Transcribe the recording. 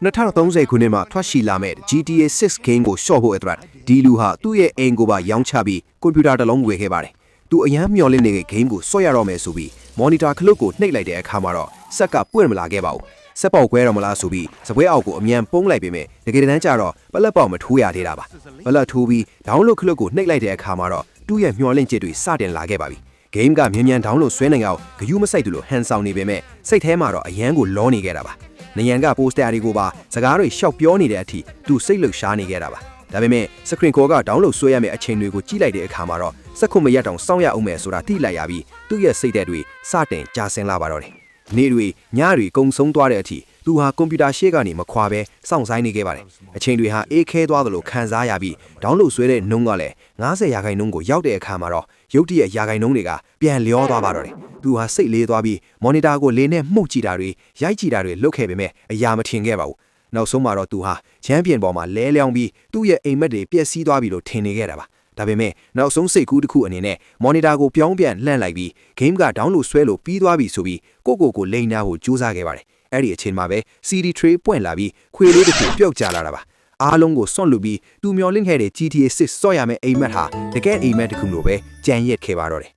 2030 ခုနှစ်မှာထွက်ရှိလာမဲ့ GTA 6 game ကိုရှော့ဖို့အတွက်ဒီလူဟာသူ့ရဲ့အိမ်ကိုပါရောင်းချပြီးကွန်ပျူတာတစ်လုံးဝယ်ခဲ့ပါတယ်။သူအရန်မျောလင့်နေတဲ့ game ကိုဆော့ရတော့မယ်ဆိုပြီး monitor ခလုတ်ကိုနှိပ်လိုက်တဲ့အခါမှာတော့စက်ကပွင့်မလာခဲ့ပါဘူး။စက်ပေါက်ကွဲတော့မလားဆိုပြီးစပွဲအောက်ကိုအမြန်ပုံးလိုက်ပေမဲ့တကယ်တမ်းကျတော့ပလက်ပေါက်မထိုးရသေးတာပါ။ပလက်ထိုးပြီး download ခလုတ်ကိုနှိပ်လိုက်တဲ့အခါမှာတော့သူ့ရဲ့မျောလင့်ချက်တွေစတင်လာခဲ့ပါပြီ။ game ကမြန်မြန် download ဆွဲနိုင်အောင်ဂယုမဆိုင်သူလိုဟန်ဆောင်နေပေမဲ့စိတ်ထဲမှာတော့အရန်ကိုလောနေခဲ့တာပါ။နေရန်က poster တွေကိုပါစကားတွေရှောက်ပြောနေတဲ့အထိသူစိတ်လှုပ်ရှားနေခဲ့တာပါဒါပေမဲ့ screen core က download ဆွဲရမယ့်အချိန်တွေကိုကြည့်လိုက်တဲ့အခါမှာတော့စက်ခုမရက်တောင်စောင့်ရအောင်မယ်ဆိုတာသိလိုက်ရပြီးသူ့ရဲ့စိတ်သက်တွေစတင်ကြာဆင်းလာပါတော့တယ်နေ့တွေညတွေကုံဆုံးသွားတဲ့အထိသူဟာကွန်ပျူတာရှေ့ကနေမခွာဘဲစောင့်ဆိုင်နေခဲ့ပါတယ်အချိန်တွေဟာအေးခဲသွားသလိုခံစားရပြီး download ဆွဲတဲ့နှုန်းကလည်း90%ကိုရောက်တဲ့အခါမှာတော့ရုပ်တရက်ရာခိုင်နှုန်းတွေကပြန်လျောသွားပါတော့တယ်သူဟာစိတ်လေးသွားပြီး monitor ကိုလေးနဲ့မှုတ်ကြည့်တာတွေရိုက်ကြည့်တာတွေလုပ်ခဲ့ပေမဲ့အရာမထင်ခဲ့ပါဘူးနောက်ဆုံးမှာတော့သူဟာချမ်းပြင်ပေါ်မှာလဲလျောင်းပြီးသူ့ရဲ့အိမ်မက်တွေပျက်စီးသွားပြီလို့ထင်နေခဲ့တာပါဒါပေမဲ့နောက်ဆုံးစိတ်ကူးတစ်ခုအနေနဲ့ monitor ကိုပြောင်းပြန်လှန့်လိုက်ပြီး game က download ဆွဲလို့ပြီးသွားပြီဆိုပြီးကိုလိန်နာကိုကြိုးစားခဲ့ပါတယ်အဲ့ဒီအချိန်မှာပဲ CD tray ပွင့်လာပြီးခွေလေးတစ်ခုပြုတ်ကျလာတာပါအားလုံးကိုစွန့်လူပြီးသူမျောလင့်ခဲ့တဲ့ GTA 6 ဆော့ရမယ့်အိမ်မက်ဟာတကယ်အိမ်မက်တစ်ခုလိုပဲကြံရက်ခဲ့ပါတော့တယ်